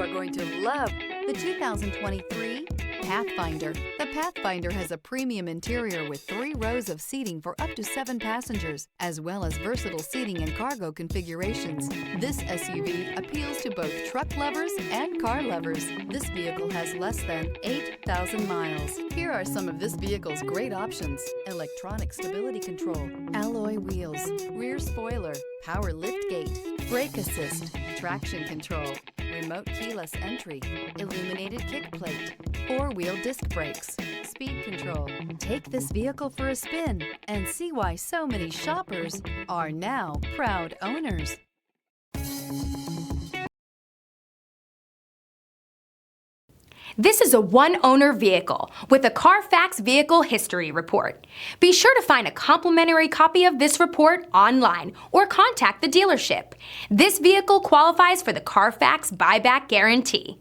are going to love the 2023 Pathfinder. The Pathfinder has a premium interior with 3 rows of seating for up to 7 passengers, as well as versatile seating and cargo configurations. This SUV appeals to both truck lovers and car lovers. This vehicle has less than 8,000 miles. Here are some of this vehicle's great options: electronic stability control, alloy wheels, rear spoiler, power liftgate, brake assist, traction control, remote keyless entry, illuminated kick plate, 4-wheel disc brakes, speed control. Take this vehicle for a spin and see why so many shoppers are now proud owners. This is a one-owner vehicle with a Carfax Vehicle History Report. Be sure to find a complimentary copy of this report online or contact the dealership. This vehicle qualifies for the Carfax Buyback Guarantee.